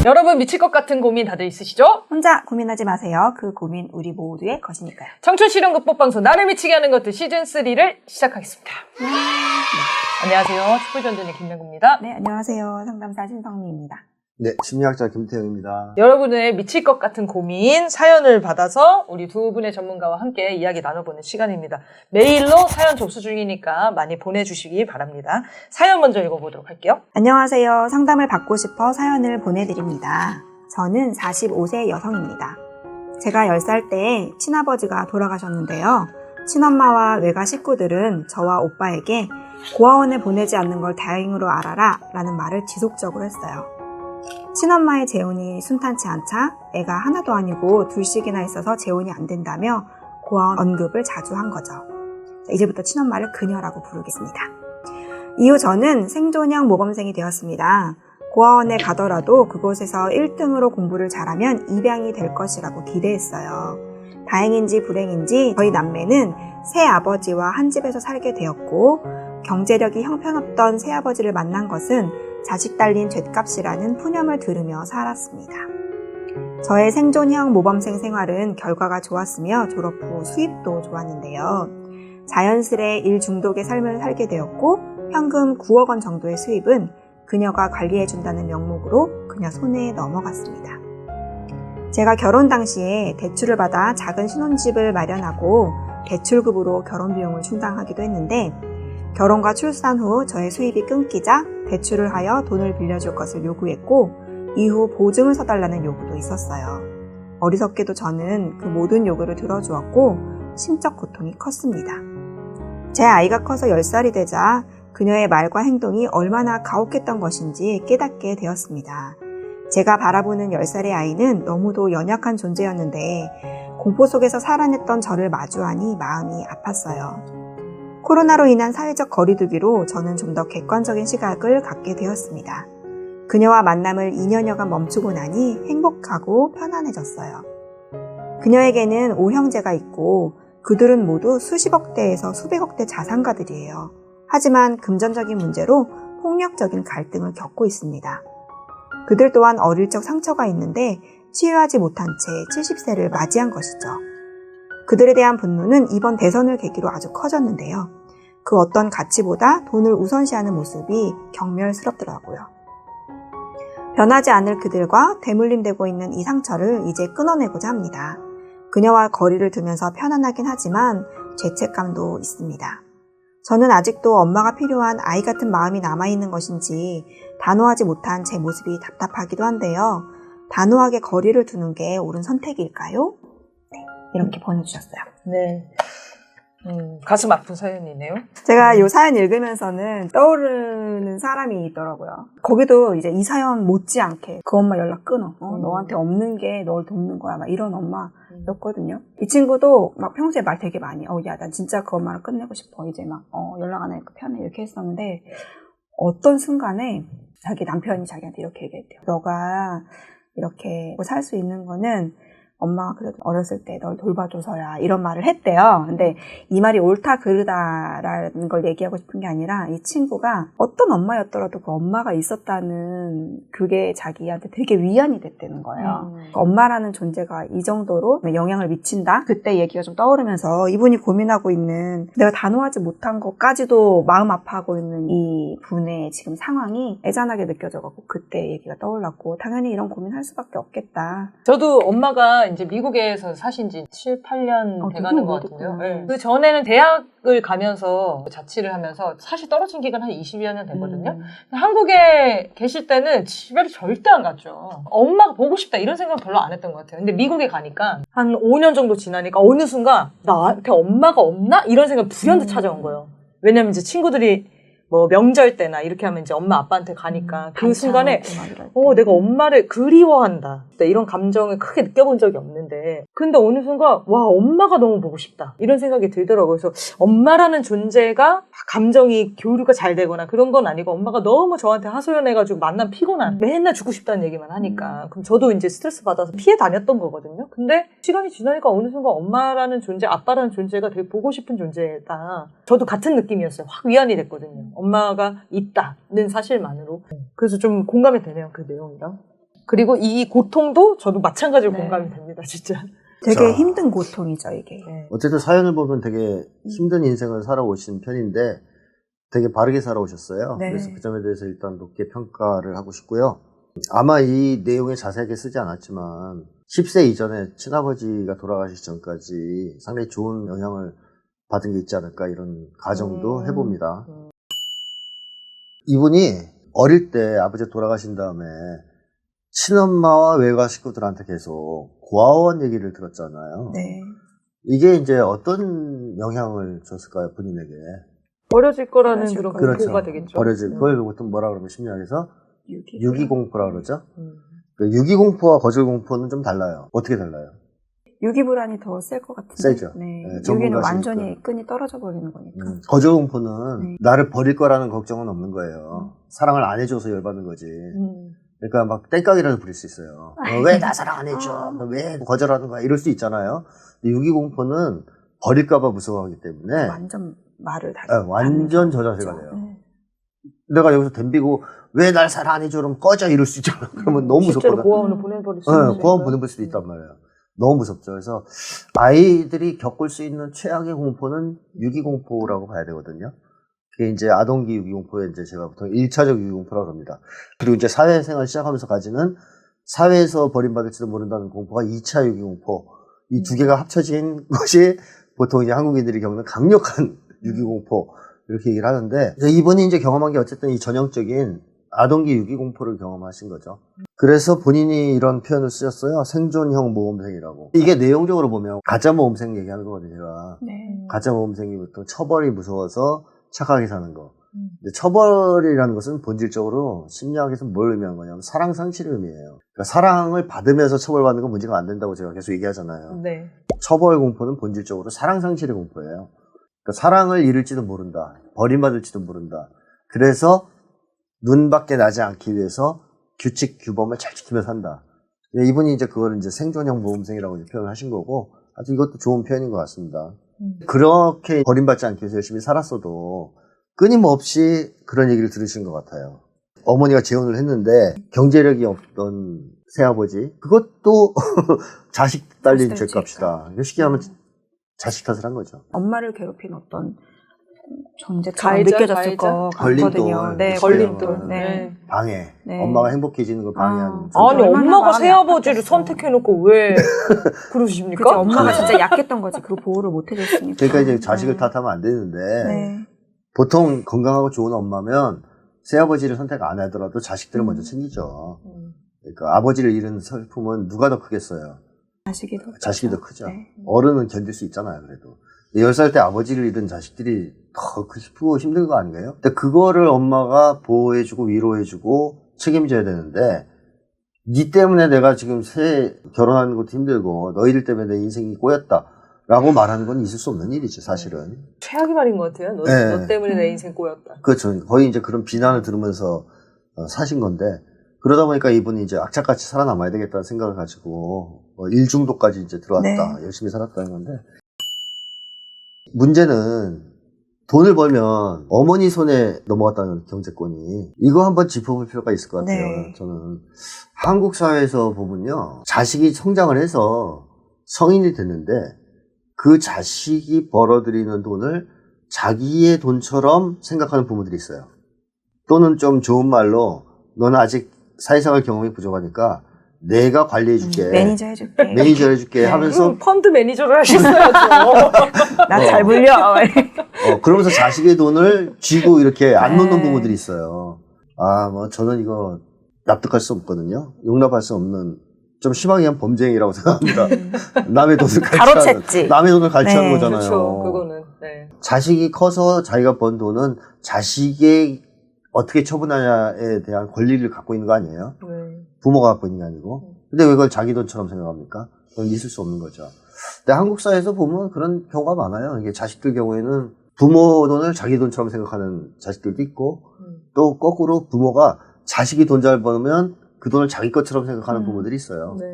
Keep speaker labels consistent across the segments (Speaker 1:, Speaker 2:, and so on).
Speaker 1: 여러분 미칠 것 같은 고민 다들 있으시죠?
Speaker 2: 혼자 고민하지 마세요. 그 고민 우리 모두의 것이니까요.
Speaker 1: 청춘 실용극복 방송 나를 미치게 하는 것들 시즌3를 시작하겠습니다. 안녕하세요. 촛불전전의 김명구입니다.
Speaker 2: 네, 안녕하세요. 상담사 신성미입니다.
Speaker 3: 네, 심리학자 김태형입니다.
Speaker 1: 여러분의 미칠 것 같은 고민 사연을 받아서 우리 두 분의 전문가와 함께 이야기 나눠보는 시간입니다. 메일로 사연 접수 중이니까 많이 보내주시기 바랍니다. 사연 먼저 읽어보도록 할게요.
Speaker 2: 안녕하세요. 상담을 받고 싶어 사연을 보내드립니다. 저는 45세 여성입니다. 제가 10살 때 친아버지가 돌아가셨는데요. 친엄마와 외가 식구들은 저와 오빠에게 고아원에 보내지 않는 걸 다행으로 알아라 라는 말을 지속적으로 했어요. 친엄마의 재혼이 순탄치 않자 애가 하나도 아니고 둘씩이나 있어서 재혼이 안 된다며 고아원 언급을 자주 한 거죠. 이제부터 친엄마를 그녀라고 부르겠습니다. 이후 저는 생존형 모범생이 되었습니다. 고아원에 가더라도 그곳에서 1등으로 공부를 잘하면 입양이 될 것이라고 기대했어요. 다행인지 불행인지 저희 남매는 새아버지와 한 집에서 살게 되었고 경제력이 형편없던 새아버지를 만난 것은 자식 달린 죗값이라는 푸념을 들으며 살았습니다. 저의 생존형 모범생 생활은 결과가 좋았으며 졸업 후 수입도 좋았는데요. 자연스레 일 중독의 삶을 살게 되었고 현금 9억 원 정도의 수입은 그녀가 관리해준다는 명목으로 그녀 손에 넘어갔습니다. 제가 결혼 당시에 대출을 받아 작은 신혼집을 마련하고 대출급으로 결혼 비용을 충당하기도 했는데 결혼과 출산 후 저의 수입이 끊기자 대출을 하여 돈을 빌려줄 것을 요구했고 이후 보증을 서달라는 요구도 있었어요. 어리석게도 저는 그 모든 요구를 들어주었고 심적 고통이 컸습니다. 제 아이가 커서 10살이 되자 그녀의 말과 행동이 얼마나 가혹했던 것인지 깨닫게 되었습니다. 제가 바라보는 10살의 아이는 너무도 연약한 존재였는데 공포 속에서 살아냈던 저를 마주하니 마음이 아팠어요. 코로나로 인한 사회적 거리두기로 저는 좀 더 객관적인 시각을 갖게 되었습니다. 그녀와 만남을 2년여간 멈추고 나니 행복하고 편안해졌어요. 그녀에게는 5형제가 있고 그들은 모두 수십억대에서 수백억대 자산가들이에요. 하지만 금전적인 문제로 폭력적인 갈등을 겪고 있습니다. 그들 또한 어릴 적 상처가 있는데 치유하지 못한 채 70세를 맞이한 것이죠. 그들에 대한 분노는 이번 대선을 계기로 아주 커졌는데요. 그 어떤 가치보다 돈을 우선시하는 모습이 경멸스럽더라고요. 변하지 않을 그들과 대물림되고 있는 이 상처를 이제 끊어내고자 합니다. 그녀와 거리를 두면서 편안하긴 하지만 죄책감도 있습니다. 저는 아직도 엄마가 필요한 아이 같은 마음이 남아있는 것인지 단호하지 못한 제 모습이 답답하기도 한데요. 단호하게 거리를 두는 게 옳은 선택일까요? 이렇게 보내주셨어요.
Speaker 1: 네. 가슴 아픈 사연이네요.
Speaker 2: 제가 이 사연 읽으면서는 떠오르는 사람이 있더라고요. 거기도 이제 이 사연 못지않게 그 엄마 연락 끊어. 너한테 없는 게 널 돕는 거야. 막 이런 엄마였거든요. 이 친구도 막 평소에 말 되게 많이 야, 난 진짜 그 엄마를 끝내고 싶어. 이제 막 연락 안 하니까 편해. 이렇게 했었는데 어떤 순간에 자기 남편이 자기한테 이렇게 얘기했대요. 너가 이렇게 살 수 있는 거는 엄마가 그래도 어렸을 때 널 돌봐줘서야 이런 말을 했대요. 근데 이 말이 옳다 그르다라는 걸 얘기하고 싶은 게 아니라 이 친구가 어떤 엄마였더라도 그 엄마가 있었다는 그게 자기한테 되게 위안이 됐다는 거예요. 엄마라는 존재가 이 정도로 영향을 미친다? 그때 얘기가 좀 떠오르면서 이분이 고민하고 있는 내가 단호하지 못한 것까지도 마음 아파하고 있는 이 분의 지금 상황이 애잔하게 느껴져가지고 그때 얘기가 떠올랐고 당연히 이런 고민할 수밖에 없겠다.
Speaker 1: 저도 엄마가 이제 미국에서 사신 지 7, 8년 돼가는 것 같은데요. 네. 그 전에는 대학을 가면서 자취를 하면서 사실 떨어진 기간 한 20여 년 됐거든요. 한국에 계실 때는 집에 절대 안 갔죠. 엄마가 보고 싶다 이런 생각은 별로 안 했던 것 같아요. 근데 미국에 가니까 한 5년 정도 지나니까 어느 순간 나한테 엄마가 없나? 이런 생각이 불현듯 찾아온 거예요. 왜냐면 이제 친구들이 뭐 명절 때나 이렇게 하면 이제 엄마 아빠한테 가니까 그 순간에 내가 엄마를 그리워한다 이런 감정을 크게 느껴본 적이 없는데 근데 어느 순간 와 엄마가 너무 보고 싶다 이런 생각이 들더라고요. 그래서 엄마라는 존재가 감정이 교류가 잘 되거나 그런 건 아니고 엄마가 너무 저한테 하소연해가지고 만나면 피곤한 맨날 죽고 싶다는 얘기만 하니까 그럼 저도 이제 스트레스 받아서 피해 다녔던 거거든요. 근데 시간이 지나니까 어느 순간 엄마라는 존재 아빠라는 존재가 되게 보고 싶은 존재다. 저도 같은 느낌이었어요. 확 위안이 됐거든요. 엄마가 있다는 사실만으로. 그래서 좀 공감이 되네요, 그 내용이랑. 그리고 이 고통도 저도 마찬가지로
Speaker 2: 네.
Speaker 1: 공감이 됩니다, 진짜.
Speaker 2: 되게
Speaker 3: 자.
Speaker 2: 힘든 고통이죠, 이게.
Speaker 1: 네.
Speaker 3: 어쨌든 사연을 보면 되게 힘든 인생을 살아오신 편인데 되게 바르게 살아오셨어요.
Speaker 2: 네.
Speaker 3: 그래서 그 점에 대해서 일단 높게 평가를 하고 싶고요. 아마 이 내용에 자세하게 쓰지 않았지만 10세 이전에 친아버지가 돌아가시기 전까지 상당히 좋은 영향을 받은 게 있지 않을까 이런 가정도 해봅니다. 이분이 어릴 때 아버지가 돌아가신 다음에 친엄마와 외가 식구들한테 계속 고아원 얘기를 들었잖아요.
Speaker 2: 네.
Speaker 3: 이게 이제 어떤 영향을 줬을까요, 본인에게?
Speaker 1: 버려질 거라는
Speaker 2: 버려질
Speaker 1: 그런
Speaker 2: 거.
Speaker 1: 공포가 되겠죠.
Speaker 3: 버려질 걸, 보통 뭐라 그러면 심리학에서 유기공포라 그러죠?
Speaker 1: 음.
Speaker 3: 그 유기공포와 거절공포는 좀 달라요. 어떻게 달라요?
Speaker 2: 유기불안이 더 셀 것 같은데.
Speaker 3: 세죠.
Speaker 2: 네.
Speaker 3: 네,
Speaker 2: 유기는
Speaker 3: 전문가시니까.
Speaker 2: 완전히 끈이 떨어져 버리는 거니까.
Speaker 3: 거절공포는
Speaker 2: 네.
Speaker 3: 나를 버릴 거라는 걱정은 없는 거예요. 사랑을 안 해줘서 열받는 거지. 그러니까 막 땡깡이라도 부릴 수 있어요. 왜 나 사랑 안 해줘? 너 왜 거절하는 거야? 이럴 수 있잖아요. 근데 유기공포는 버릴까봐 무서워하기 때문에
Speaker 2: 완전 말을 다.
Speaker 3: 완전 저자세가 돼요.
Speaker 2: 네.
Speaker 3: 내가 여기서 덤비고 왜 날 사랑 안 해줘? 그러면 꺼져 이럴 수 있잖아. 그러면 너무
Speaker 1: 실제로
Speaker 3: 무섭거든.
Speaker 1: 고아원을 보내버릴 수 있는.
Speaker 3: 고아원 보내볼 수도 있단 말이에요. 너무 무섭죠. 그래서 아이들이 겪을 수 있는 최악의 공포는 유기공포라고 봐야 되거든요. 그게 이제 아동기 유기공포에 이제 제가 보통 1차적 유기공포라고 합니다. 그리고 이제 사회생활 시작하면서 가지는 사회에서 버림받을지도 모른다는 공포가 2차 유기공포. 이 두 개가 합쳐진 것이 보통 이제 한국인들이 겪는 강력한 유기공포. 이렇게 얘기를 하는데, 이분이 이제 경험한 게 어쨌든 이 전형적인 아동기 유기공포를 경험하신 거죠. 그래서 본인이 이런 표현을 쓰셨어요. 생존형 모험생이라고. 이게 내용적으로 보면 가짜 모험생 얘기하는 거거든요, 제가.
Speaker 2: 네.
Speaker 3: 가짜 모험생이 보통 처벌이 무서워서 착하게 사는 거. 근데 처벌이라는 것은 본질적으로 심리학에서 뭘 의미하는 거냐면 사랑 상실을 의미해요. 그러니까 사랑을 받으면서 처벌받는 건 문제가 안 된다고 제가 계속 얘기하잖아요.
Speaker 1: 네.
Speaker 3: 처벌 공포는 본질적으로 사랑 상실의 공포예요. 그러니까 사랑을 잃을지도 모른다. 버림받을지도 모른다. 그래서 눈밖에 나지 않기 위해서 규칙, 규범을 잘 지키며 산다. 이분이 이제 그걸 이제 생존형 모험생이라고 이제 표현을 하신 거고, 아주 이것도 좋은 표현인 것 같습니다. 그렇게 버림받지 않기 위해서 열심히 살았어도 끊임없이 그런 얘기를 들으신 것 같아요. 어머니가 재혼을 했는데 경제력이 없던 새아버지, 그것도 자식 딸린 죄값이다. 쉽게 하면 자식 탓을 한 거죠.
Speaker 2: 엄마를 괴롭힌 어떤 존재처럼
Speaker 1: 가해자,
Speaker 2: 느껴졌을
Speaker 1: 가해자?
Speaker 2: 것 같거든요.
Speaker 3: 걸림돌.
Speaker 2: 네,
Speaker 1: 걸림돌.
Speaker 2: 네.
Speaker 3: 방해.
Speaker 2: 네.
Speaker 3: 엄마가 행복해지는 걸 방해하는.
Speaker 2: 아.
Speaker 3: 존재.
Speaker 1: 아니,
Speaker 2: 얼마나
Speaker 1: 엄마가
Speaker 2: 마음이
Speaker 1: 새아버지를
Speaker 2: 아팠겠어.
Speaker 1: 선택해놓고 왜 그러십니까?
Speaker 2: 그치, 엄마가 진짜 약했던 거지. 그 보호를 못 해줬으니까.
Speaker 3: 그러니까 이제 자식을 탓하면 안 되는데,
Speaker 2: 네.
Speaker 3: 보통 건강하고 좋은 엄마면 새아버지를 선택 안 하더라도 자식들을 먼저 챙기죠. 그러니까 아버지를 잃은 슬픔은 누가 더 크겠어요? 자식이 더 크죠.
Speaker 2: 네.
Speaker 3: 어른은 견딜 수 있잖아요, 그래도. 10살 때 아버지를 잃은 자식들이 더 슬프고 힘든 거 아닌가요? 근데 그거를 엄마가 보호해주고 위로해주고 책임져야 되는데, 니 때문에 내가 지금 결혼하는 것도 힘들고 너희들 때문에 내 인생이 꼬였다 라고 말하는 건 있을 수 없는 일이죠, 사실은.
Speaker 1: 최악의 말인 것 같아요. 너,
Speaker 3: 네.
Speaker 1: 너 때문에 내 인생 꼬였다.
Speaker 3: 그렇죠. 거의 이제 그런 비난을 들으면서 사신 건데, 그러다 보니까 이분이 이제 악착같이 살아남아야 되겠다는 생각을 가지고 일중도까지 이제 들어왔다.
Speaker 2: 네.
Speaker 3: 열심히 살았다는 건데, 문제는 돈을 벌면 어머니 손에 넘어갔다는 경제권이, 이거 한번 짚어볼 필요가 있을 것 같아요.
Speaker 2: 네.
Speaker 3: 저는 한국 사회에서 보면요, 자식이 성장을 해서 성인이 됐는데 그 자식이 벌어들이는 돈을 자기의 돈처럼 생각하는 부모들이 있어요. 또는 좀 좋은 말로, 너는 아직 사회생활 경험이 부족하니까 내가 관리해줄게,
Speaker 2: 매니저 해줄게.
Speaker 3: 매니저 해줄게
Speaker 2: 네.
Speaker 3: 하면서
Speaker 1: 펀드 매니저를 하셨어야죠.
Speaker 2: 나 잘 물려.
Speaker 3: 그러면서 자식의 돈을 쥐고 이렇게 안 놓는
Speaker 2: 네.
Speaker 3: 부모들이 있어요. 뭐 저는 이거 납득할 수 없거든요. 용납할 수 없는, 좀 심하게 한 범죄행위라고 생각합니다. 남의 돈을
Speaker 2: 가로챘지.
Speaker 3: 남의 돈을 갈취하는
Speaker 2: 네.
Speaker 3: 거잖아요.
Speaker 1: 그렇죠. 그거는. 네.
Speaker 3: 자식이 커서 자기가 번 돈은 자식이 어떻게 처분하냐에 대한 권리를 갖고 있는 거 아니에요?
Speaker 1: 네.
Speaker 3: 부모가 갖고 있는 게 아니고. 근데 왜 그걸 자기 돈처럼 생각합니까? 그건 있을 수 없는 거죠. 근데 한국 사회에서 보면 그런 경우가 많아요. 이게 자식들 경우에는 부모 돈을 자기 돈처럼 생각하는 자식들도 있고, 또 거꾸로 부모가 자식이 돈 잘 벌면 그 돈을 자기 것처럼 생각하는 부모들이 있어요.
Speaker 1: 네.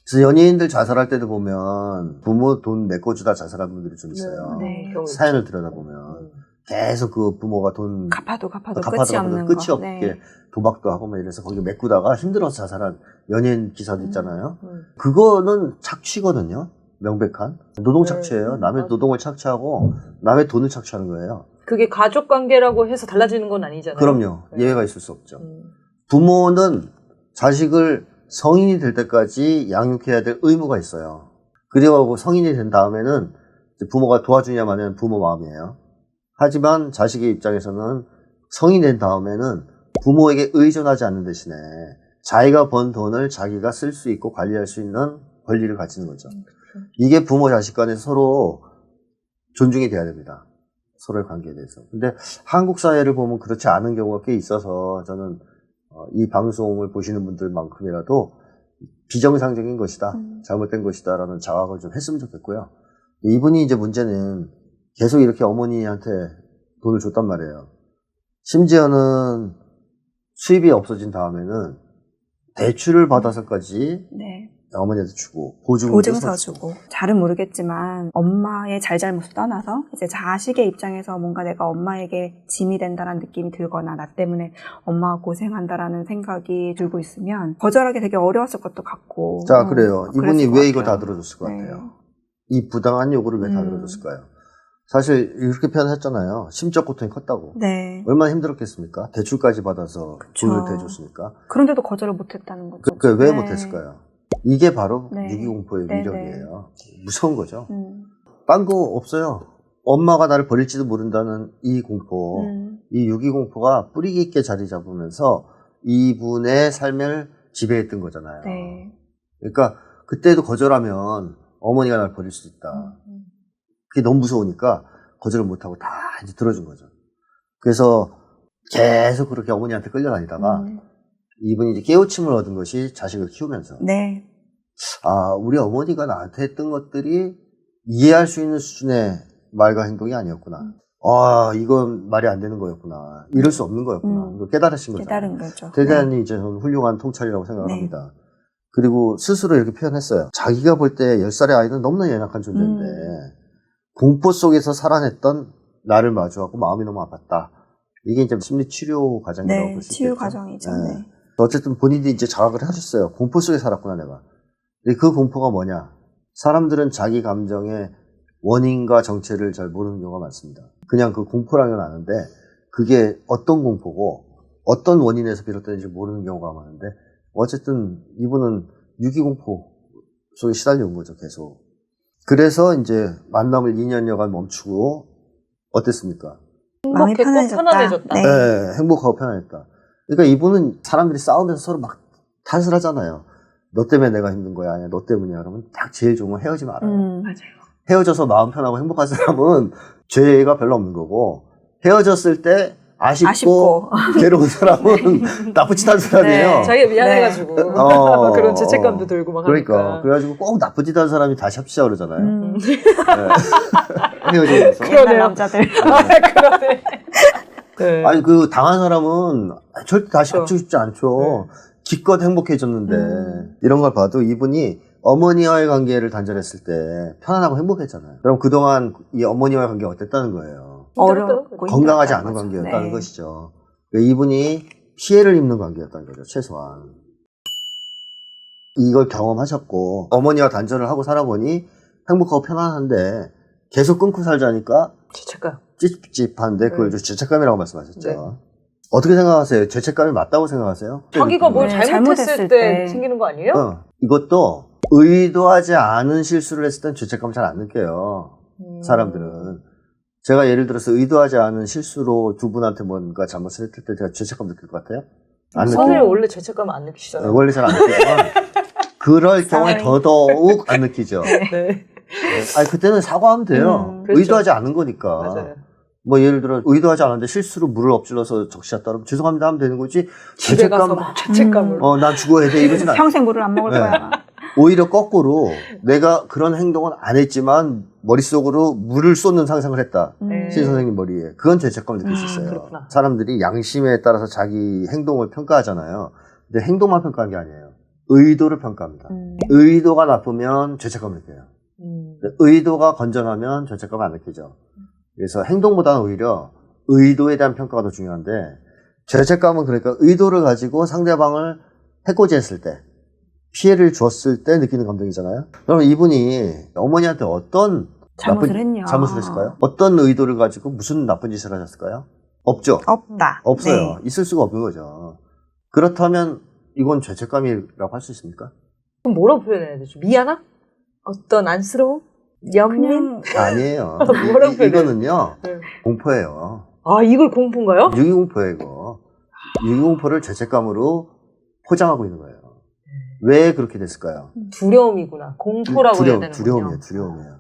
Speaker 3: 그래서 연예인들 자살할 때도 보면 부모 돈 메꿔주다 자살한 분들이 좀 있어요.
Speaker 2: 네.
Speaker 1: 경우
Speaker 3: 사연을 들여다보면. 계속 그 부모가 돈
Speaker 2: 갚아도 끝이 없는
Speaker 3: 끝이
Speaker 2: 거.
Speaker 3: 없게
Speaker 2: 네.
Speaker 3: 도박도 하고 막 이래서 거기 메꾸다가 힘들어서 자살한 연예인 기사도 있잖아요. 그거는 착취거든요. 명백한 노동 착취예요. 남의
Speaker 1: 맞아.
Speaker 3: 노동을 착취하고 남의 돈을 착취하는 거예요.
Speaker 1: 그게 가족 관계라고 해서 달라지는 건 아니잖아요.
Speaker 3: 그럼요.
Speaker 1: 네.
Speaker 3: 예외가 있을 수 없죠. 부모는 자식을 성인이 될 때까지 양육해야 될 의무가 있어요. 그리고 성인이 된 다음에는 부모가 도와주냐마는 부모 마음이에요. 하지만 자식의 입장에서는 성인이 된 다음에는 부모에게 의존하지 않는 대신에 자기가 번 돈을 자기가 쓸 수 있고 관리할 수 있는 권리를 가지는 거죠. 이게 부모 자식 간에 서로 존중이 돼야 됩니다. 서로의 관계에 대해서. 근데 한국 사회를 보면 그렇지 않은 경우가 꽤 있어서 저는 이 방송을 보시는 분들만큼이라도 비정상적인 것이다, 잘못된 것이다 라는 자각을 좀 했으면 좋겠고요. 이분이 이제 문제는 계속 이렇게 어머니한테 돈을 줬단 말이에요. 심지어는 수입이 없어진 다음에는 대출을 받아서까지
Speaker 2: 네.
Speaker 3: 어머니한테 주고
Speaker 2: 보증서 주고. 잘은 모르겠지만 엄마의 잘잘못을 떠나서 이제 자식의 입장에서 뭔가 내가 엄마에게 짐이 된다는 느낌이 들거나 나 때문에 엄마가 고생한다라는 생각이 들고 있으면 거절하기 되게 어려웠을 것도 같고.
Speaker 3: 자, 그래요. 이분이
Speaker 2: 그랬을
Speaker 3: 왜
Speaker 2: 것
Speaker 3: 이거 다
Speaker 2: 같아요.
Speaker 3: 들어줬을 것
Speaker 2: 네.
Speaker 3: 같아요? 이 부당한 요구를 왜 다 들어줬을까요? 사실 이렇게 표현했잖아요. 심적 고통이 컸다고.
Speaker 2: 네.
Speaker 3: 얼마나 힘들었겠습니까? 대출까지 받아서
Speaker 2: 그쵸.
Speaker 3: 돈을 대줬으니까.
Speaker 2: 그런데도 거절을 못했다는 거죠.
Speaker 3: 왜
Speaker 2: 네.
Speaker 3: 못했을까요? 이게 바로
Speaker 2: 네.
Speaker 3: 유기공포의
Speaker 2: 네,
Speaker 3: 위력이에요. 무서운 거죠.
Speaker 2: 음.
Speaker 3: 딴 거 없어요. 엄마가 나를 버릴지도 모른다는 이 공포, 이 유기공포가 뿌리 깊게 자리 잡으면서 이분의 삶을 지배했던 거잖아요.
Speaker 2: 네.
Speaker 3: 그러니까 그때도 거절하면 어머니가 날 버릴 수 있다. 그게 너무 무서우니까 거절을 못하고 다 이제 들어준 거죠. 그래서 계속 그렇게 어머니한테 끌려다니다가 이분이 이제 깨우침을 얻은 것이 자식을 키우면서.
Speaker 2: 네.
Speaker 3: 아, 우리 어머니가 나한테 했던 것들이 이해할 수 있는 수준의 말과 행동이 아니었구나. 아, 이건 말이 안 되는 거였구나. 이럴 수 없는 거였구나. 이걸 깨달으신 거죠.
Speaker 2: 깨달은 거죠.
Speaker 3: 대단히 이제 저는 훌륭한 통찰이라고 생각을 합니다. 그리고 스스로 이렇게 표현했어요. 자기가 볼 때 10살의 아이는 너무나 연약한 존재인데 공포 속에서 살아냈던 나를 마주하고 마음이 너무 아팠다. 이게 이제 심리 치료 과정이라고 볼 수 있겠죠.
Speaker 2: 치유 과정이죠. 네.
Speaker 3: 어쨌든 본인이 이제 자각을 하셨어요. 공포 속에 살았구나 내가. 근데 그 공포가 뭐냐? 사람들은 자기 감정의 원인과 정체를 잘 모르는 경우가 많습니다. 그냥 그 공포라는 건 아는데 그게 어떤 공포고 어떤 원인에서 비롯되는지 모르는 경우가 많은데 어쨌든 이분은 유기공포 속에 시달려온 거죠, 계속. 그래서 이제 만남을 2년여간 멈추고 어땠습니까?
Speaker 2: 마음이
Speaker 1: 행복했고 편안해졌다.
Speaker 2: 네.
Speaker 3: 네, 행복하고 편안했다. 그러니까 이분은 사람들이 싸우면서 서로 막 탓을 하잖아요. 너 때문에 내가 힘든 거야, 아니야, 너 때문이야. 그러면 딱 제일 좋은 건 헤어지면 알아요.
Speaker 2: 맞아요.
Speaker 3: 헤어져서 마음 편하고 행복한 사람은 죄가 별로 없는 거고 헤어졌을 때 아쉽고 괴로운 사람은 나쁜 짓 한 사람이에요.
Speaker 2: 네.
Speaker 1: 자기가 미안해가지고 그런 죄책감도 들고 막
Speaker 3: 그러니까
Speaker 1: 하니까.
Speaker 3: 그래가지고 꼭 나쁜 짓 한 사람이 다시 합시다 그러잖아요.
Speaker 2: 음.
Speaker 3: 네. 헤어지면서.
Speaker 2: 옛날 남자들.
Speaker 1: 그러네. 네.
Speaker 3: 아니 그 당한 사람은 절대 다시
Speaker 1: 그렇죠.
Speaker 3: 합치고 싶지 않죠. 기껏 행복해졌는데 이런 걸 봐도 이분이 어머니와의 관계를 단절했을 때 편안하고 행복했잖아요. 그럼 그동안 이 어머니와의 관계가 어땠다는 거예요?
Speaker 2: 어렵고
Speaker 3: 건강하지
Speaker 2: 힘들었다는
Speaker 3: 않은
Speaker 2: 거죠.
Speaker 3: 관계였다는
Speaker 2: 네.
Speaker 3: 것이죠. 그러니까 이분이 피해를 입는 관계였다는 거죠, 최소한. 이걸 경험하셨고 어머니와 단절을 하고 살아보니 행복하고 편안한데 계속 끊고 살자니까
Speaker 1: 죄책감.
Speaker 3: 찝찝한데 그걸 죄책감이라고 말씀하셨죠.
Speaker 1: 네.
Speaker 3: 어떻게 생각하세요? 죄책감이 맞다고 생각하세요?
Speaker 1: 자기가 뭘
Speaker 2: 네,
Speaker 1: 잘못했을
Speaker 2: 잘못했을
Speaker 1: 때
Speaker 2: 때.
Speaker 1: 생기는 거 아니에요?
Speaker 3: 이것도 의도하지 않은 실수를 했을 땐 죄책감 잘 안 느껴요. 사람들은. 제가 예를 들어서 의도하지 않은 실수로 두 분한테 뭔가 잘못을 했을 때 제가 죄책감 느낄 것 같아요? 안
Speaker 1: 선생님
Speaker 3: 느껴요.
Speaker 1: 원래 죄책감 안 느끼시잖아요.
Speaker 3: 원래 잘 안 느껴요. 그럴 경우에 더더욱 안 느끼죠.
Speaker 1: 네.
Speaker 3: 아니, 그때는 사과하면 돼요.
Speaker 1: 그렇죠.
Speaker 3: 의도하지 않은 거니까.
Speaker 1: 맞아요.
Speaker 3: 뭐 예를 들어 의도하지 않았는데 실수로 물을 엎질러서 적시했다 그러면 죄송합니다 하면 되는 거지.
Speaker 1: 집에 가서 막 죄책감을.
Speaker 3: 난 죽어야 돼 이러진 않아요.
Speaker 2: 평생 물을 안 먹을
Speaker 3: 네.
Speaker 2: 거야.
Speaker 3: 오히려 거꾸로 내가 그런 행동은 안 했지만 머릿속으로 물을 쏟는 상상을 했다.
Speaker 1: 네.
Speaker 3: 신 선생님 머리에. 그건 죄책감을 느낄 수 있어요.
Speaker 1: 그렇구나.
Speaker 3: 사람들이 양심에 따라서 자기 행동을 평가하잖아요. 근데 행동만 평가한 게 아니에요. 의도를 평가합니다. 의도가 나쁘면 죄책감을 느껴요. 의도가 건전하면 죄책감을 안 느끼죠. 그래서 행동보다는 오히려 의도에 대한 평가가 더 중요한데, 죄책감은 그러니까 의도를 가지고 상대방을 해코지 했을 때, 피해를 줬을 때 느끼는 감정이잖아요. 그러면 이분이 어머니한테 어떤 잘못을 했을까요? 어떤 의도를 가지고 무슨 나쁜 짓을 하셨을까요? 없죠.
Speaker 2: 없다.
Speaker 3: 없어요.
Speaker 2: 네.
Speaker 3: 있을 수가 없는 거죠. 그렇다면 이건 죄책감이라고 할 수 있습니까?
Speaker 1: 그럼 뭐라고 표현해야 되죠? 미안함? 어떤 안쓰러움? 연민?
Speaker 3: 아니에요.
Speaker 1: 뭐라고 표현해요?
Speaker 3: 이거는요,
Speaker 1: 네.
Speaker 3: 공포예요.
Speaker 1: 아, 이걸 공포인가요?
Speaker 3: 유기공포예요, 이거. 유기공포를 죄책감으로 포장하고 있는 거예요. 왜 그렇게 됐을까요?
Speaker 1: 두려움이구나. 공포라고 해야 되는군요.
Speaker 3: 두려움이에요.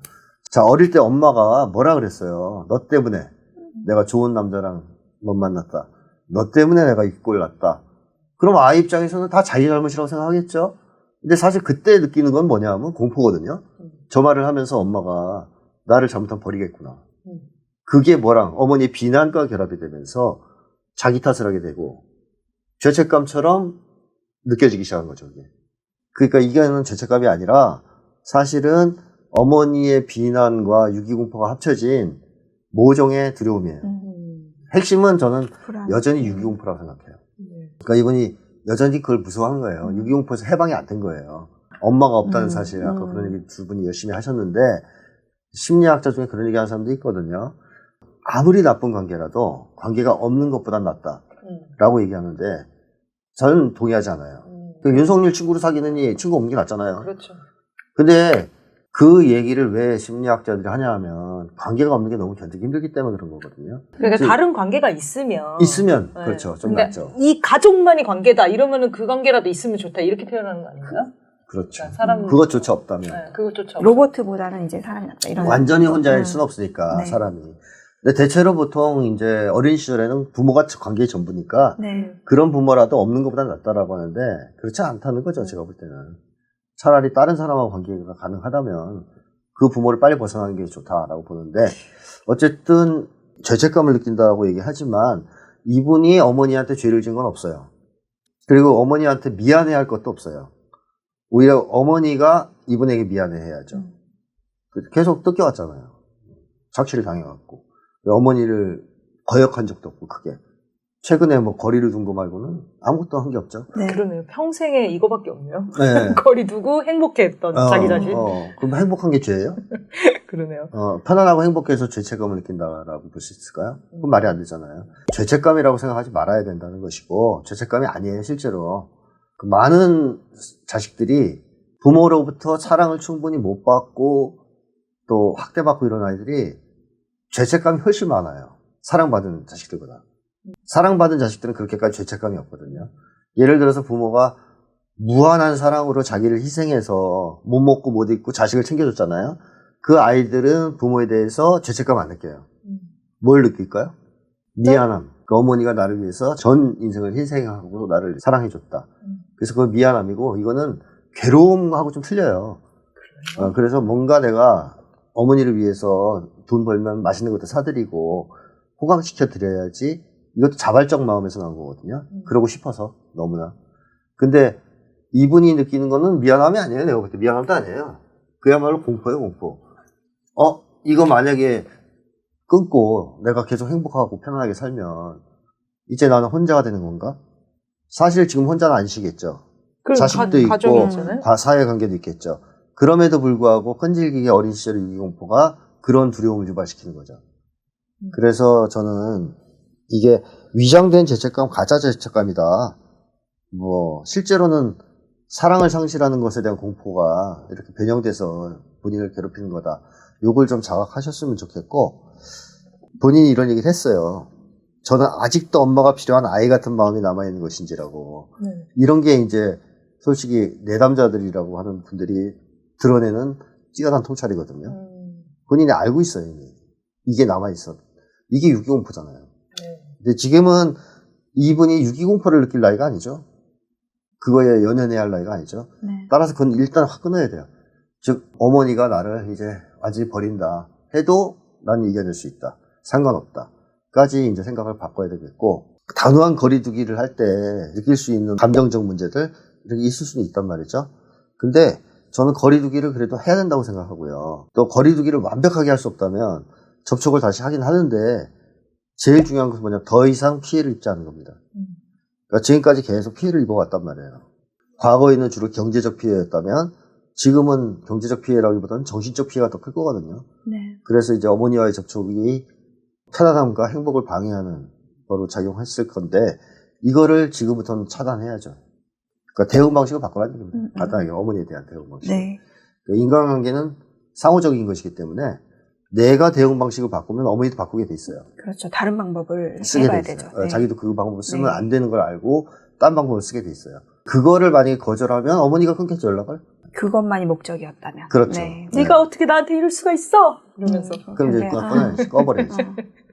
Speaker 3: 자, 어릴 때 엄마가 뭐라 그랬어요? 너 때문에 내가 좋은 남자랑 못 만났다. 너 때문에 내가 이 꼴 났다. 그럼 아이 입장에서는 다 자기 잘못이라고 생각하겠죠? 근데 사실 그때 느끼는 건 뭐냐면 공포거든요. 저 말을 하면서 엄마가 나를 잘못하면 버리겠구나. 그게 뭐랑 어머니의 비난과 결합이 되면서 자기 탓을 하게 되고 죄책감처럼 느껴지기 시작한 거죠. 이게. 그러니까 이거는 죄책감이 아니라 사실은 어머니의 비난과 유기공포가 합쳐진 모종의 두려움이에요. 핵심은 저는 여전히 유기공포라고 생각해요. 그러니까 이분이 여전히 그걸 무서워한 거예요. 유기공포에서 해방이 안 된 거예요. 엄마가 없다는 사실, 아까 그런 얘기 두 분이 열심히 하셨는데, 심리학자 중에 그런 얘기 하는 사람도 있거든요. 아무리 나쁜 관계라도 관계가 없는 것보단 낫다라고 얘기하는데, 저는 동의하지 않아요. 윤석열 친구로 사귀느니 친구 없는 게 낫잖아요.
Speaker 1: 그렇죠.
Speaker 3: 근데 그 얘기를 왜 심리학자들이 하냐 하면 관계가 없는 게 너무 견디기 힘들기 때문에 그런 거거든요.
Speaker 1: 그러니까 다른 관계가 있으면.
Speaker 3: 있으면,
Speaker 1: 네.
Speaker 3: 그렇죠. 좀
Speaker 1: 근데
Speaker 3: 낫죠.
Speaker 1: 이 가족만이 관계다. 이러면은 그 관계라도 있으면 좋다. 이렇게 표현하는 거 아닌가요?
Speaker 3: 그렇죠.
Speaker 1: 그러니까 사람.
Speaker 3: 그것조차 없다면.
Speaker 1: 네, 그것조차.
Speaker 2: 로봇보다는 이제 사람이 낫다. 이런.
Speaker 3: 완전히 혼자일 수는 없으니까,
Speaker 2: 네.
Speaker 3: 사람이. 근데 대체로 보통 이제 어린 시절에는 부모가 관계의 전부니까
Speaker 2: 네.
Speaker 3: 그런 부모라도 없는 것보다 낫다라고 하는데 그렇지 않다는 거죠. 제가 볼 때는. 차라리 다른 사람하고 관계가 가능하다면 그 부모를 빨리 벗어나는 게 좋다라고 보는데 어쨌든 죄책감을 느낀다고 얘기하지만 이분이 어머니한테 죄를 지은 건 없어요. 그리고 어머니한테 미안해야 할 것도 없어요. 오히려 어머니가 이분에게 미안해해야죠. 계속 뜯겨왔잖아요. 착취를 당해갖고. 어머니를 거역한 적도 없고 크게. 최근에 뭐 거리를 둔 거 말고는 아무것도 한 게 없죠.
Speaker 2: 네.
Speaker 1: 그러네요. 평생에 이거밖에 없네요.
Speaker 3: 네.
Speaker 1: 거리 두고 행복했던 자기 자신.
Speaker 3: 그럼 행복한 게 죄예요?
Speaker 1: 그러네요.
Speaker 3: 편안하고 행복해서 죄책감을 느낀다라고 볼 수 있을까요? 그건 말이 안 되잖아요. 죄책감이라고 생각하지 말아야 된다는 것이고 죄책감이 아니에요, 실제로. 그 많은 자식들이 부모로부터 사랑을 충분히 못 받고 또 학대받고 이런 아이들이 죄책감이 훨씬 많아요. 사랑받은 자식들보다. 사랑받은 자식들은 그렇게까지 죄책감이 없거든요. 예를 들어서 부모가 무한한 사랑으로 자기를 희생해서 못 먹고 못 입고 자식을 챙겨줬잖아요. 그 아이들은 부모에 대해서 죄책감 안 느껴요. 뭘 느낄까요? 미안함. 그 어머니가 나를 위해서 전 인생을 희생하고 나를 사랑해줬다. 그래서 그건 미안함이고 이거는 괴로움하고 좀 틀려요. 그래서 뭔가 내가 어머니를 위해서 돈 벌면 맛있는 것도 사드리고 호강시켜 드려야지. 이것도 자발적 마음에서 나온 거거든요. 그러고 싶어서 너무나. 근데 이분이 느끼는 거는 미안함이 아니에요. 내가 볼 때 미안함도 아니에요. 그야말로 공포예요, 공포. 이거 만약에 끊고 내가 계속 행복하고 편안하게 살면 이제 나는 혼자가 되는 건가? 사실 지금 혼자는 아니시겠죠. 자식도 있고 사회관계도 있겠죠. 그럼에도 불구하고 끈질기게 어린 시절의 유기공포가 그런 두려움을 유발시키는 거죠. 그래서 저는 이게 위장된 죄책감, 가짜 죄책감이다. 뭐 실제로는 사랑을 상실하는 것에 대한 공포가 이렇게 변형돼서 본인을 괴롭히는 거다. 요걸 좀 자각하셨으면 좋겠고 본인이 이런 얘기를 했어요. 저는 아직도 엄마가 필요한 아이 같은 마음이 남아있는 것인지라고. 이런 게 이제 솔직히 내담자들이라고 하는 분들이 드러내는 뛰어난 통찰이거든요. 본인이 알고 있어요, 이미. 이게 남아있어. 이게 유기공포잖아요. 근데 지금은 이분이 유기공포를 느낄 나이가 아니죠. 그거에 연연해야 할 나이가 아니죠.
Speaker 2: 네.
Speaker 3: 따라서 그건 일단 확 끊어야 돼요. 즉 어머니가 나를 이제 완전히 버린다 해도 난 이겨낼 수 있다. 상관없다. 까지 이제 생각을 바꿔야 되겠고 단호한 거리두기를 할 때 느낄 수 있는 감정적 문제들 이렇게 있을 수는 있단 말이죠. 근데 저는 거리두기를 그래도 해야 된다고 생각하고요. 또 거리두기를 완벽하게 할 수 없다면 접촉을 다시 하긴 하는데 제일 중요한 것은 뭐냐, 더 이상 피해를 입지 않는 겁니다. 그러니까 지금까지 계속 피해를 입어왔단 말이에요. 과거에는 주로 경제적 피해였다면 지금은 경제적 피해라기보다는 정신적 피해가 더 클 거거든요.
Speaker 2: 네.
Speaker 3: 그래서 이제 어머니와의 접촉이 편안함과 행복을 방해하는 거로 작용했을 건데 이거를 지금부터는 차단해야죠. 그러니까 대응 방식을 바꿔라는 겁니다. 간단하게 어머니에 대한 대응 방식.
Speaker 2: 네.
Speaker 3: 그러니까 인간관계는 상호적인 것이기 때문에 내가 대응 방식을 바꾸면 어머니도 바꾸게 돼 있어요.
Speaker 2: 그렇죠. 다른 방법을
Speaker 3: 쓰게
Speaker 2: 해봐야
Speaker 3: 돼 있어요.
Speaker 2: 되죠. 네.
Speaker 3: 자기도 그 방법을 쓰면
Speaker 2: 네.
Speaker 3: 안 되는 걸 알고 딴 방법을 쓰게 돼 있어요. 그거를 만약에 거절하면 어머니가 끊겠죠, 연락을.
Speaker 2: 그것만이 목적이었다면.
Speaker 3: 그렇죠.
Speaker 2: 네.
Speaker 3: 네.
Speaker 1: 네가 어떻게 나한테 이럴 수가 있어? 이러면서.
Speaker 3: 그럼 이제 그거 꺼내야지, 꺼버려야지.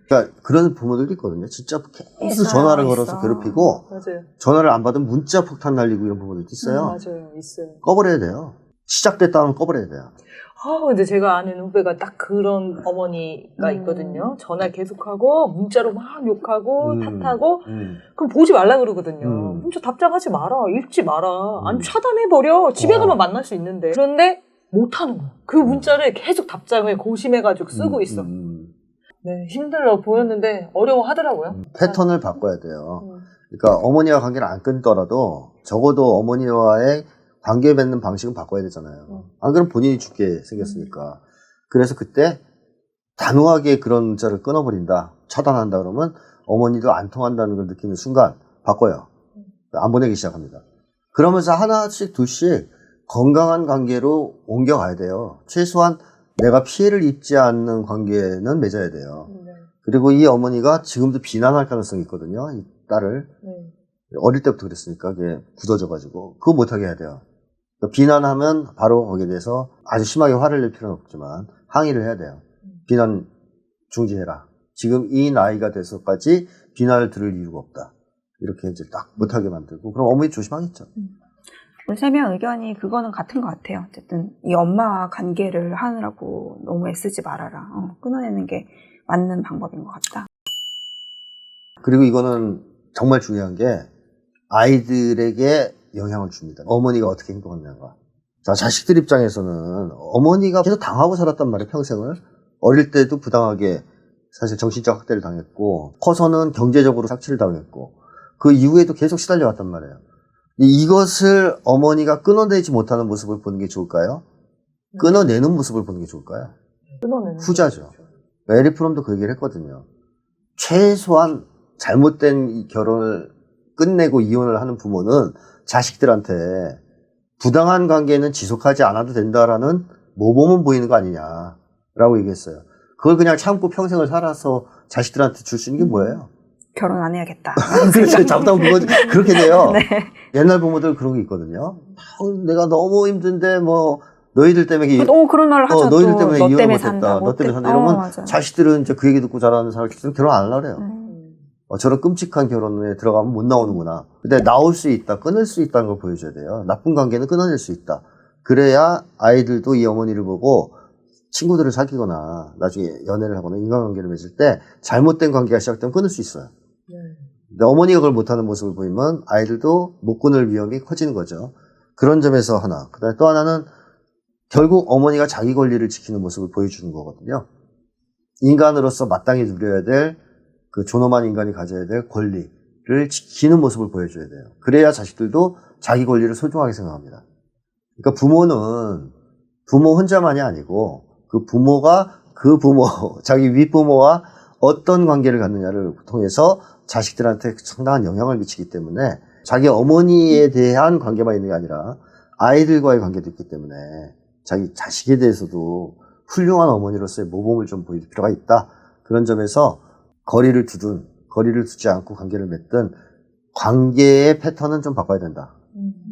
Speaker 3: 그러니까 그런 부모들도 있거든요. 진짜 계속
Speaker 2: 있어요,
Speaker 3: 전화를 걸어서
Speaker 2: 있어.
Speaker 3: 괴롭히고
Speaker 1: 맞아요.
Speaker 3: 전화를 안 받으면 문자 폭탄 날리고 이런 부모들도 있어요.
Speaker 1: 맞아요. 있어요.
Speaker 3: 꺼버려야 돼요. 시작됐다 하면 꺼버려야 돼요.
Speaker 1: 근데 제가 아는 후배가 딱 그런 어머니가 있거든요. 전화 계속하고, 문자로 막 욕하고, 탓하고, 그럼 보지 말라 그러거든요. 문자 답장하지 마라, 읽지 마라, 아니 차단해버려, 집에 가면 만날 수 있는데. 그런데 못하는 거야. 그 문자를 계속 답장을 고심해가지고 쓰고 있어. 네, 힘들어 보였는데 어려워하더라고요.
Speaker 3: 패턴을 바꿔야 돼요. 그러니까 어머니와 관계를 안 끊더라도 적어도 어머니와의 관계 맺는 방식은 바꿔야 되잖아요. 안 그러면 본인이 죽게 생겼으니까. 그래서 그때 단호하게 그런 문자를 끊어버린다, 차단한다 그러면 어머니도 안 통한다는 걸 느끼는 순간 바꿔요. 안 보내기 시작합니다. 그러면서 하나씩 둘씩 건강한 관계로 옮겨가야 돼요. 최소한 내가 피해를 입지 않는 관계는 맺어야 돼요. 그리고 이 어머니가 지금도 비난할 가능성이 있거든요. 이 딸을. 어릴 때부터 그랬으니까 그게 굳어져가지고 그거 못하게 해야 돼요. 그러니까 비난하면 바로 거기에 대해서 아주 심하게 화를 낼 필요는 없지만 항의를 해야 돼요. 비난 중지해라. 지금 이 나이가 돼서까지 비난을 들을 이유가 없다. 이렇게 이제 딱 못하게 만들고, 그럼 어머니 조심하겠죠.
Speaker 2: 우리 세 명 의견이 그거는 같은 것 같아요. 어쨌든 이 엄마와 관계를 하느라고 너무 애쓰지 말아라. 끊어내는 게 맞는 방법인 것 같다.
Speaker 3: 그리고 이거는 정말 중요한 게 아이들에게 영향을 줍니다. 어머니가 어떻게 행동하느냐가. 자, 자식들 입장에서는 어머니가 계속 당하고 살았단 말이에요, 평생을. 어릴 때도 부당하게 사실 정신적 학대를 당했고, 커서는 경제적으로 착취를 당했고, 그 이후에도 계속 시달려왔단 말이에요. 이것을 어머니가 끊어내지 못하는 모습을 보는 게 좋을까요? 끊어내는 모습을 보는 게 좋을까요?
Speaker 1: 끊어내는
Speaker 3: 후자죠. 에리 프롬도 그 얘기를 했거든요. 최소한 잘못된 이 결혼을 끝내고 이혼을 하는 부모는 자식들한테 부당한 관계는 지속하지 않아도 된다라는 모범은 보이는 거 아니냐라고 얘기했어요. 그걸 그냥 참고 평생을 살아서 자식들한테 줄 수 있는 게 뭐예요?
Speaker 2: 결혼 안 해야겠다.
Speaker 3: 그렇죠. 잘못하면 그렇게 돼요.
Speaker 2: 네.
Speaker 3: 옛날 부모들 그런 게 있거든요. 내가 너무 힘든데 뭐 너희들 때문에
Speaker 2: 그런 말을 하죠.
Speaker 3: 너희들 때문에
Speaker 2: 너
Speaker 3: 이혼을
Speaker 2: 때문에
Speaker 3: 못했다.
Speaker 2: 산다.
Speaker 3: 너 때문에 산다. 이러면
Speaker 2: 맞아.
Speaker 3: 자식들은 이제 그 얘기 듣고 자라는 사람들은 결혼 안 하려고 그래요. 저런 끔찍한 결혼에 들어가면 못 나오는구나. 근데 나올 수 있다, 끊을 수 있다는 걸 보여줘야 돼요. 나쁜 관계는 끊어낼 수 있다. 그래야 아이들도 이 어머니를 보고 친구들을 사귀거나 나중에 연애를 하거나 인간관계를 맺을 때 잘못된 관계가 시작되면 끊을 수 있어요. 근데 어머니가 그걸 못하는 모습을 보이면 아이들도 못 끊을 위험이 커지는 거죠. 그런 점에서 하나. 그다음에 또 하나는 결국 어머니가 자기 권리를 지키는 모습을 보여주는 거거든요. 인간으로서 마땅히 누려야 될 그 존엄한 인간이 가져야 될 권리를 지키는 모습을 보여줘야 돼요. 그래야 자식들도 자기 권리를 소중하게 생각합니다. 그러니까 부모는 부모 혼자만이 아니고 그 부모가 그 부모, 자기 윗부모와 어떤 관계를 갖느냐를 통해서 자식들한테 상당한 영향을 미치기 때문에 자기 어머니에 대한 관계만 있는 게 아니라 아이들과의 관계도 있기 때문에 자기 자식에 대해서도 훌륭한 어머니로서의 모범을 좀 보일 필요가 있다. 그런 점에서 거리를 두든 거리를 두지 않고 관계를 맺든 관계의 패턴은 좀 바꿔야 된다.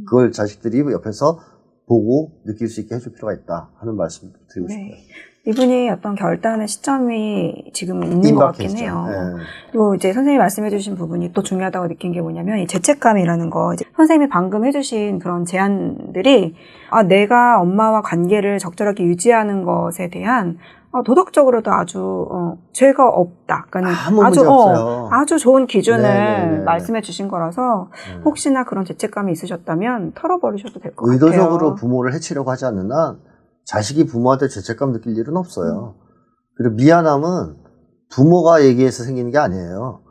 Speaker 3: 그걸 자식들이 옆에서 보고 느낄 수 있게 해줄 필요가 있다 하는 말씀 드리고 싶어요.
Speaker 2: 이분이 어떤 결단의 시점이 지금 있는 것 같긴 해요.
Speaker 3: 네.
Speaker 2: 그리고 이제 선생님이 말씀해주신 부분이 또 중요하다고 느낀 게 뭐냐면 이 죄책감이라는 거. 이제 선생님이 방금 해주신 그런 제안들이 내가 엄마와 관계를 적절하게 유지하는 것에 대한 도덕적으로도 아주 죄가 없다. 그러니까 아주 좋은 기준을 말씀해 주신 거라서 혹시나 그런 죄책감이 있으셨다면 털어버리셔도 될 것 같아요.
Speaker 3: 의도적으로 부모를 해치려고 하지 않는 한 자식이 부모한테 죄책감 느낄 일은 없어요. 그리고 미안함은 부모가 얘기해서 생기는 게 아니에요.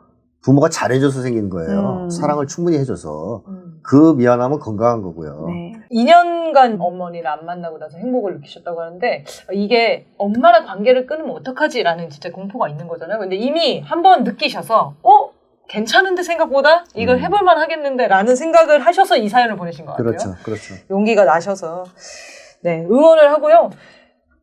Speaker 3: 부모가 잘해줘서 생기는 거예요. 사랑을 충분히 해줘서. 그 미안함은 건강한 거고요.
Speaker 2: 네.
Speaker 1: 2년간 어머니를 안 만나고 나서 행복을 느끼셨다고 하는데 이게 엄마랑 관계를 끊으면 어떡하지라는 진짜 공포가 있는 거잖아요. 근데 이미 한번 느끼셔서 괜찮은데 생각보다 이걸 해볼만 하겠는데 라는 생각을 하셔서 이 사연을 보내신 것 같아요.
Speaker 3: 그렇죠. 그렇죠.
Speaker 1: 용기가 나셔서 네 응원을 하고요.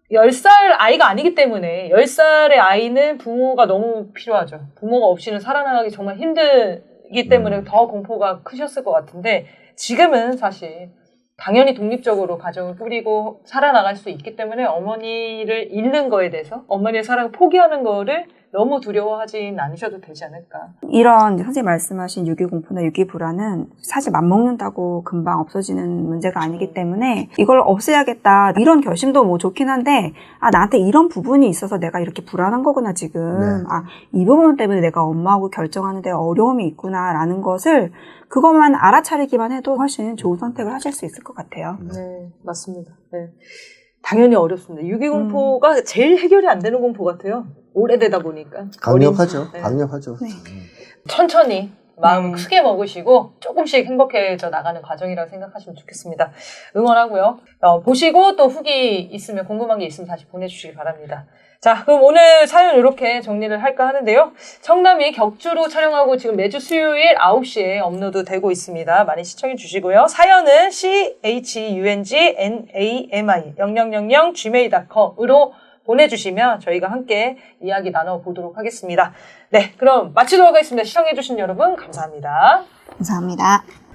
Speaker 1: 10살 아이가 아니기 때문에 10살의 아이는 부모가 너무 필요하죠. 부모가 없이는 살아나가기 정말 힘들기 때문에 더 공포가 크셨을 것 같은데 지금은 사실 당연히 독립적으로 가정을 꾸리고 살아나갈 수 있기 때문에 어머니를 잃는 거에 대해서 어머니의 사랑을 포기하는 거를 너무 두려워하진 않으셔도 되지 않을까.
Speaker 2: 이런 선생님 말씀하신 유기공포나 유기불안은 사실 맘먹는다고 금방 없어지는 문제가 아니기 때문에 이걸 없애야겠다 이런 결심도 뭐 좋긴 한데 나한테 이런 부분이 있어서 내가 이렇게 불안한 거구나 지금.
Speaker 3: 네.
Speaker 2: 이 부분 때문에 내가 엄마하고 결정하는 데 어려움이 있구나 라는 것을 그것만 알아차리기만 해도 훨씬 좋은 선택을 하실 수 있을 것 같아요.
Speaker 1: 네, 맞습니다. 네. 당연히 어렵습니다. 유기공포가 제일 해결이 안 되는 공포 같아요. 오래되다 보니까.
Speaker 3: 강력하죠.
Speaker 1: 네.
Speaker 3: 강력하죠.
Speaker 2: 네.
Speaker 1: 천천히 마음
Speaker 2: 네.
Speaker 1: 크게 먹으시고 조금씩 행복해져 나가는 과정이라고 생각하시면 좋겠습니다. 응원하고요. 보시고 또 후기 있으면 궁금한 게 있으면 다시 보내주시기 바랍니다. 자, 그럼 오늘 사연 이렇게 정리를 할까 하는데요. 청남이 격주로 촬영하고 지금 매주 수요일 9시에 업로드 되고 있습니다. 많이 시청해 주시고요. 사연은 chungnami0000gmail.com으로 보내주시면 저희가 함께 이야기 나눠보도록 하겠습니다. 네, 그럼 마치도록 하겠습니다. 시청해 주신 여러분 감사합니다.
Speaker 2: 감사합니다.